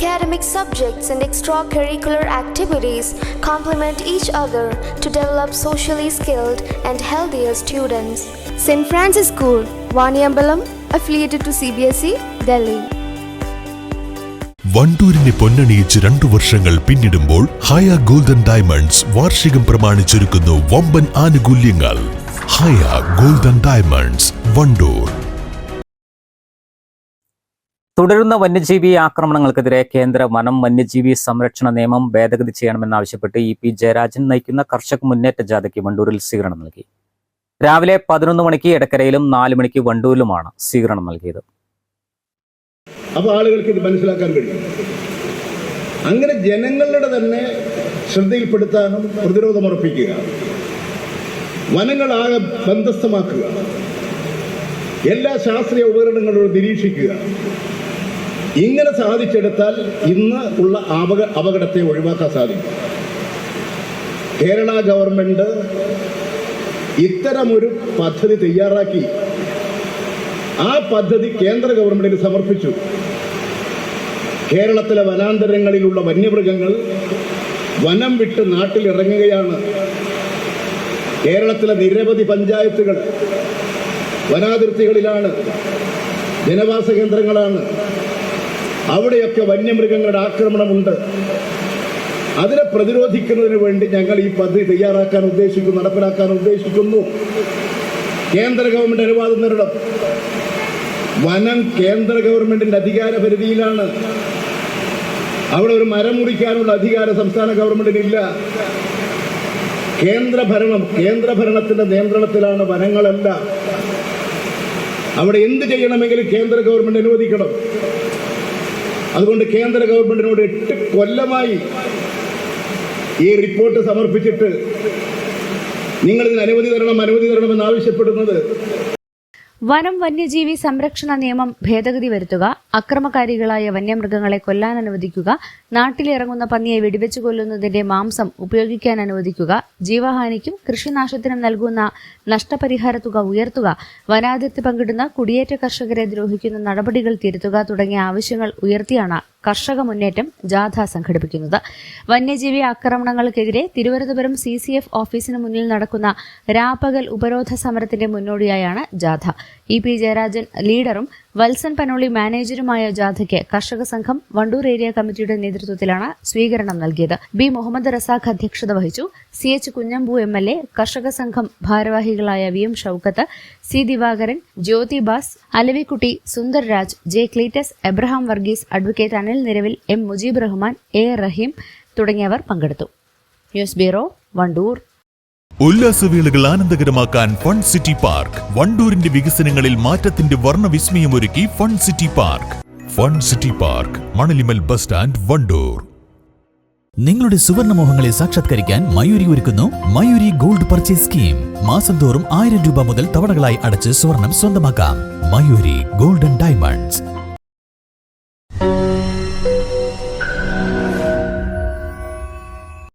Academic subjects and extracurricular activities complement each other to develop socially skilled and healthier students. St. Francis School, Vaniyambalam, affiliated to CBSE, Delhi. വണ്ടൂരിനെ പൊന്നണിയിച്ച് 2 വർഷങ്ങൾ പിന്നിടുമ്പോൾ ഹയ golden diamonds വാർഷികം പ്രമാണിച്ചൊരുക്കുന്നു വമ്പൻ ആനുകൂല്യങ്ങൾ. ഹയ golden diamonds, Wandoor. തുടരുന്ന വന്യജീവി ആക്രമണങ്ങൾക്കെതിരെ കേന്ദ്ര വനം വന്യജീവി സംരക്ഷണ നിയമം ഭേദഗതി ചെയ്യണമെന്നാവശ്യപ്പെട്ട് EP ജയരാജൻ നയിക്കുന്ന കർഷക മുന്നേറ്റ ജാഥയ്ക്ക് വണ്ടൂരിൽ സ്വീകരണം നൽകി. രാവിലെ 11 മണിക്ക് എടക്കരയിലും 4 മണിക്ക് വണ്ടൂരിലുമാണ് സ്വീകരണം നൽകിയത്. അപ്പോൾ ആളുകൾക്ക് ഇത് മനസ്സിലാക്കാൻ കഴിയും. അങ്ങനെ ജനങ്ങളുടെ തന്നെ ശ്രദ്ധയിൽപ്പെടുത്താനും പ്രതിരോധമുറപ്പിക്കുക, വനങ്ങളാകെ ബന്ധസ്ഥമാക്കുക, എല്ലാ ശാസ്ത്രീയ ഉപകരണങ്ങളോട് നിരീക്ഷിക്കുക. ഇങ്ങനെ സാധിച്ചെടുത്താൽ ഇന്ന് ഉള്ള അപകടത്തെ ഒഴിവാക്കാൻ സാധിക്കും. കേരള ഗവൺമെന്റ് ഇത്തരമൊരു പദ്ധതി തയ്യാറാക്കി ആ പദ്ധതി കേന്ദ്ര ഗവൺമെന്റിന് സമർപ്പിച്ചു. കേരളത്തിലെ വനാന്തരങ്ങളിലുള്ള വന്യമൃഗങ്ങൾ വനം വിട്ട് നാട്ടിലിറങ്ങുകയാണ്. കേരളത്തിലെ നിരവധി പഞ്ചായത്തുകൾ വനാതിർത്തികളിലാണ്, ജനവാസ കേന്ദ്രങ്ങളാണ്. അവിടെയൊക്കെ വന്യമൃഗങ്ങളുടെ ആക്രമണമുണ്ട്. അതിനെ പ്രതിരോധിക്കുന്നതിന് വേണ്ടി ഞങ്ങൾ ഈ പദ്ധതി തയ്യാറാക്കാൻ ഉദ്ദേശിക്കുന്നു, നടപ്പിലാക്കാൻ ഉദ്ദേശിക്കുന്നു. കേന്ദ്ര ഗവൺമെന്റ് അനുവാദം നേടണം. വനം കേന്ദ്ര ഗവൺമെന്റിന്റെ അധികാര പരിധിയിലാണ്. അവിടെ ഒരു മരം മുറിക്കാനുള്ള അധികാരം സംസ്ഥാന ഗവൺമെന്റിനില്ല. കേന്ദ്ര ഭരണത്തിന്റെ നിയന്ത്രണത്തിലാണ് വനങ്ങളല്ല. അവിടെ എന്ത് ചെയ്യണമെങ്കിലും കേന്ദ്ര ഗവൺമെന്റ് അനുവദിക്കണം. അതുകൊണ്ട് കേന്ദ്ര ഗവൺമെന്റിനോട് 8 കൊല്ലമായി ഈ റിപ്പോർട്ട് സമർപ്പിച്ചിട്ട് നിങ്ങളിതിന് അനുമതി തരണമെന്ന് ആവശ്യപ്പെടുന്നത്. വനം വന്യജീവി സംരക്ഷണ നിയമം ഭേദഗതി വരുത്തുക, അക്രമകാരികളായ വന്യമൃഗങ്ങളെ കൊല്ലാൻ അനുവദിക്കുക, നാട്ടിലിറങ്ങുന്ന പന്നിയെ വെടിവെച്ച് കൊല്ലുന്നതിന്റെ മാംസം ഉപയോഗിക്കാൻ അനുവദിക്കുക, ജീവഹാനിക്കും കൃഷിനാശത്തിനും നൽകുന്ന നഷ്ടപരിഹാര തുക ഉയർത്തുക, വനാതിർത്തി പങ്കിടുന്ന കുടിയേറ്റ കർഷകരെ ദ്രോഹിക്കുന്ന നടപടികൾ തിരുത്തുക തുടങ്ങിയ ആവശ്യങ്ങൾ ഉയർത്തിയാണ് കർഷക മുന്നേറ്റം ജാഥ സംഘടിപ്പിക്കുന്നത്. വന്യജീവി ആക്രമണങ്ങൾക്കെതിരെ തിരുവനന്തപുരം CCF ഓഫീസിന് മുന്നിൽ നടക്കുന്ന രാപ്പകൽ ഉപരോധ സമരത്തിന്റെ മുന്നോടിയായാണ് ജാഥ. EP ജയരാജൻ ലീഡറും വത്സൻ പനോളി മാനേജറുമായ ജാഥയ്ക്ക് കർഷക സംഘം വണ്ടൂർ ഏരിയ കമ്മിറ്റിയുടെ നേതൃത്വത്തിലാണ് സ്വീകരണം നൽകിയത്. B മുഹമ്മദ് റസാഖ് അധ്യക്ഷത വഹിച്ചു. CH കുഞ്ഞമ്പു MLA, കർഷക സംഘം ഭാരവാഹികളായ VM Shoukath, C Divakaran, Jyothi Bas, Alavikutty, Sundar Raj, J Cletus, Abraham Varghese, advocate Anil Niravil, M Mujeeb Rahman, A Raheem തുടങ്ങിയവർ പങ്കെടുത്തു. News bureau, Wandoor. ഉല്ലാസവേളകൾ ആനന്ദകരമാക്കാൻ ഫൺ സിറ്റി പാർക്ക്. വണ്ടൂരിന്റെ വികസനങ്ങളിൽ മാറ്റത്തിന്റെ വർണ്ണവിസ്മയമൊരുക്കി fun city park. Fun city park, Manalimal bus stand, Wandoor. നിങ്ങളുടെ സുവർണമോഹങ്ങളെ സാക്ഷാത്കരിക്കാൻ മയൂരി ഒരുക്കുന്നു മയൂരി ഗോൾഡ് പർച്ചേസ് സ്കീം. മാസം തോറും 1000 രൂപ മുതൽ തവണകളായി അടച്ച് സ്വർണം സ്വന്തമാക്കാം. Mayuri golden diamonds,